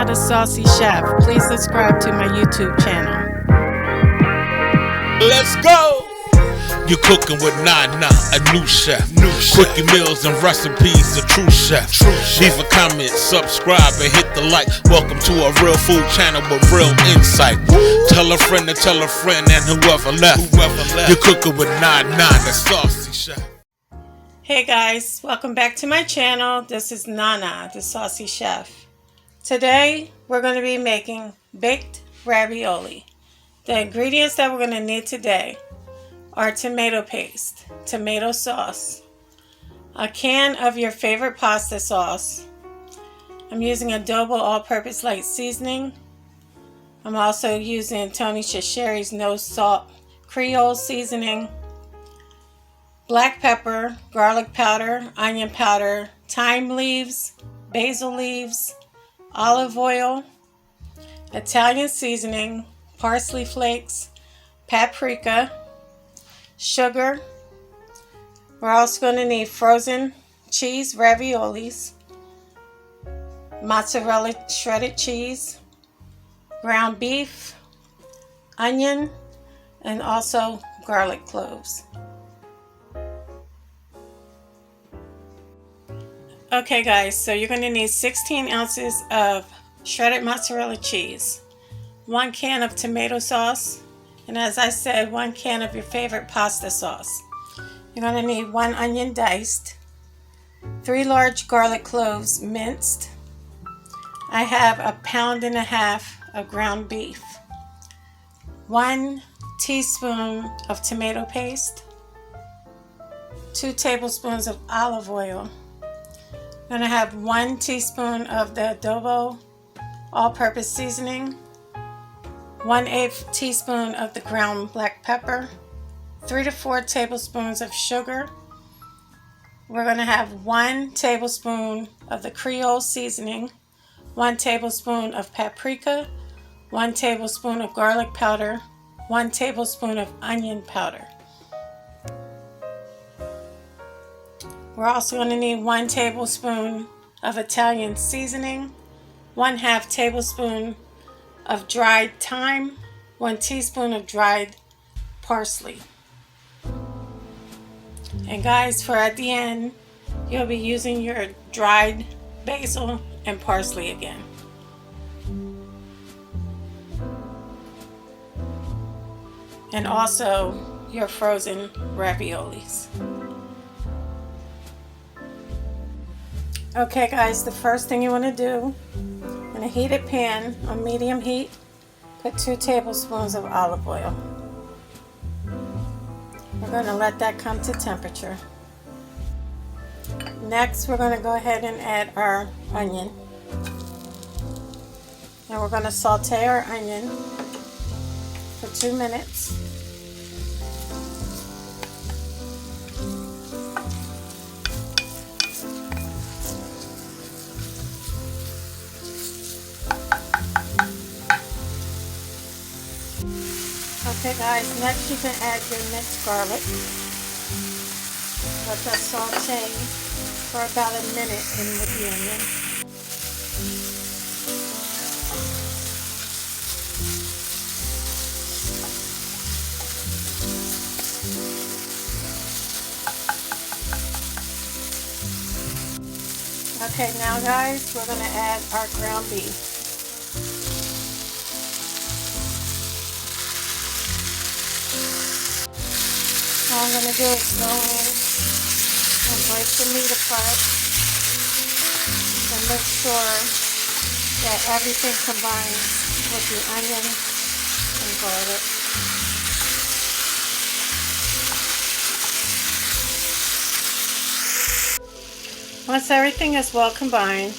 the Saucy Chef. Please subscribe to my YouTube channel. Let's go! You're cooking with Nana, a new chef. Quickie meals and recipes, a true chef. Leave a comment, subscribe, and hit the like. Welcome to a real food channel with real insight. Tell a friend to tell a friend and whoever left. You're cooking with Nana, the Saucy Chef. Hey guys, welcome back to my channel. This is Nana, the Saucy Chef. Today, we're going to be making baked ravioli. The ingredients that we're going to need today are tomato paste, tomato sauce, a can of your favorite pasta sauce. I'm using adobo all-purpose light seasoning. I'm also using Tony Chachere no salt creole seasoning, black pepper, garlic powder, onion powder, thyme leaves, basil leaves, olive oil, Italian seasoning, parsley flakes, paprika, sugar. We're also going to need frozen cheese raviolis, mozzarella shredded cheese, ground beef, onion, and also garlic cloves. Okay guys, so you're going to need 16 ounces of shredded mozzarella cheese, 1 can of tomato sauce, and as I said, 1 can of your favorite pasta sauce. You're going to need 1 onion diced, 3 large garlic cloves minced. I have 1.5 pounds of ground beef, 1 teaspoon of tomato paste, 2 tablespoons of olive oil. I'm going to have 1 teaspoon of the adobo all-purpose seasoning, 1/8 teaspoon of the ground black pepper, 3 to 4 tablespoons of sugar. We're going to have 1 tablespoon of the creole seasoning, 1 tablespoon of paprika, 1 tablespoon of garlic powder, 1 tablespoon of onion powder. We're also going to need 1 tablespoon of Italian seasoning, 1/2 tablespoon of dried thyme, 1 teaspoon of dried parsley. And guys, for at the end, you'll be using your dried basil and parsley again. And also your frozen raviolis. Okay guys, the first thing you want to do, in a heated pan on medium heat, put 2 tablespoons of olive oil. We're going to let that come to temperature. Next, we're going to go ahead and add our onion. And we're going to saute our onion for 2 minutes. Okay guys, next you can add your minced garlic. Let that saute for about a minute in with the onion. Okay, now guys, we're going to add our ground beef. All I'm going to do is go in and break the meat apart and make sure that everything combines with the onion and garlic. Once everything is well combined,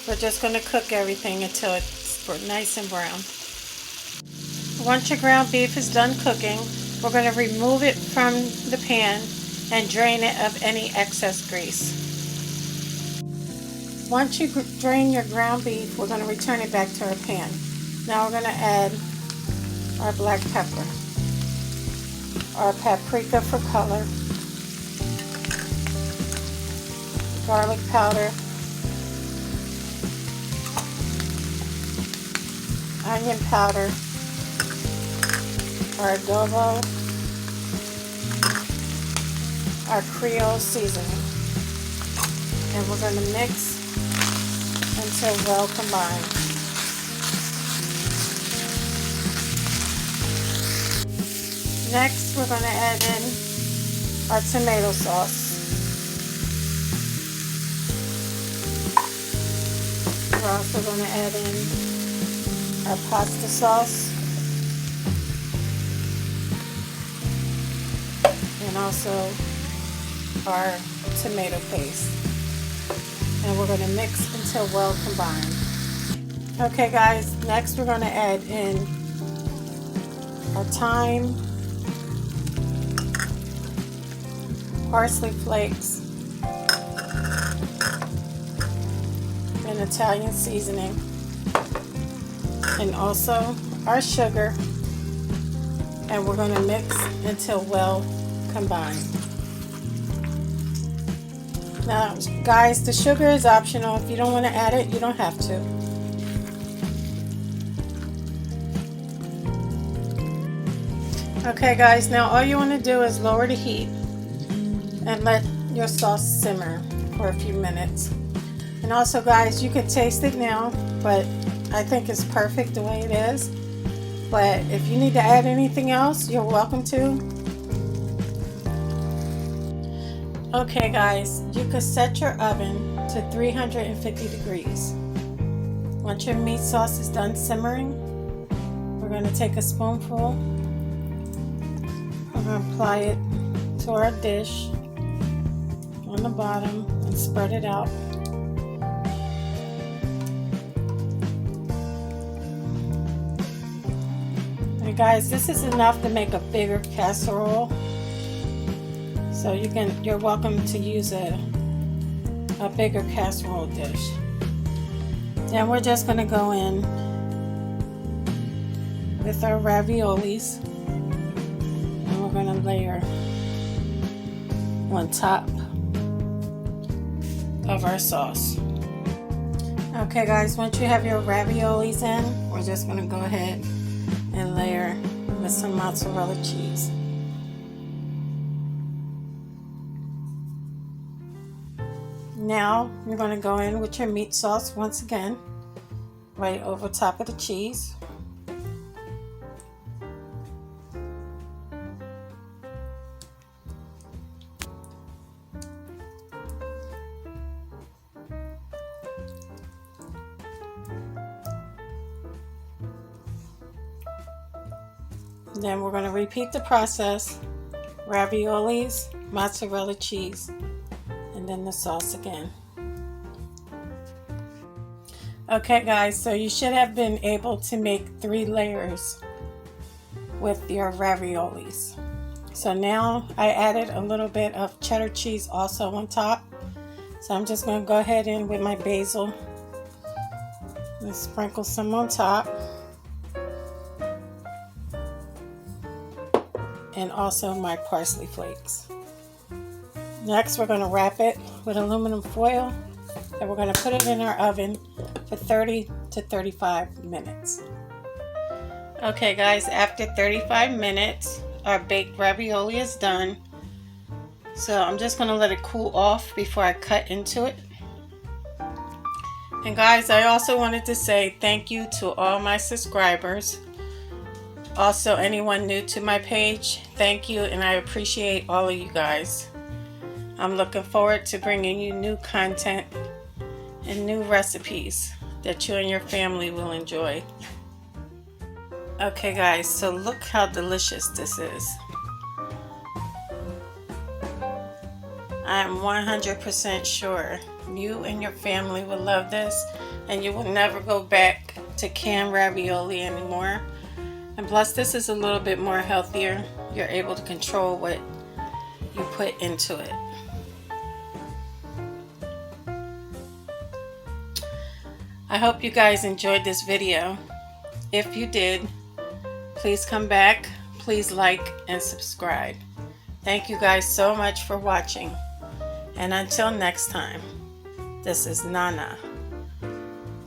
we're just going to cook everything until it's nice and brown. Once your ground beef is done cooking, we're going to remove it from the pan and drain it of any excess grease. Once you drain your ground beef, we're going to return it back to our pan. Now we're going to add our black pepper, our paprika for color, garlic powder, onion powder, our adobo, our creole seasoning, and we're going to mix until well combined. Next, we're going to add in our tomato sauce. We're also going to add in our pasta sauce and also our tomato paste. And we're going to mix until well combined. Okay guys, next we're going to add in our thyme, parsley flakes, and Italian seasoning, and also our sugar, and we're going to mix until well combined. Now guys, the sugar is optional. If you don't want to add it, you don't have to. Okay guys, now all you want to do is lower the heat and let your sauce simmer for a few minutes. And also guys, you can taste it now, but I think it's perfect the way it is. But if you need to add anything else, you're welcome to. Okay guys, you could set your oven to 350 degrees. Once your meat sauce is done simmering, we're going to take a spoonful. We're going to apply it to our dish on the bottom and spread it out. And guys, this is enough to make a bigger casserole. So you're welcome to use a bigger casserole dish. Then we're just going to go in with our raviolis, and we're going to layer on top of our sauce. Okay guys, once you have your raviolis in, we're just going to go ahead and layer with some mozzarella cheese. Now you're going to go in with your meat sauce once again, right over top of the cheese. Then we're going to repeat the process: raviolis, mozzarella cheese, and then the sauce again. Okay guys, so you should have been able to make 3 layers with your raviolis. So now I added a little bit of cheddar cheese also on top. So I'm just going to go ahead in with my basil and sprinkle some on top. And also my parsley flakes. Next, we're going to wrap it with aluminum foil, and we're going to put it in our oven for 30 to 35 minutes. Okay guys, after 35 minutes, our baked ravioli is done. So I'm just going to let it cool off before I cut into it. And guys, I also wanted to say thank you to all my subscribers. Also, anyone new to my page, thank you, and I appreciate all of you guys. I'm looking forward to bringing you new content and new recipes that you and your family will enjoy. Okay guys, so look how delicious this is. I am 100% sure you and your family will love this, and you will never go back to canned ravioli anymore. And plus, this is a little bit more healthier. You're able to control what you put into it. I hope you guys enjoyed this video. If you did, please come back, please like and subscribe. Thank you guys so much for watching. And until next time, this is Nana,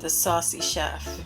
the Saucy Chef.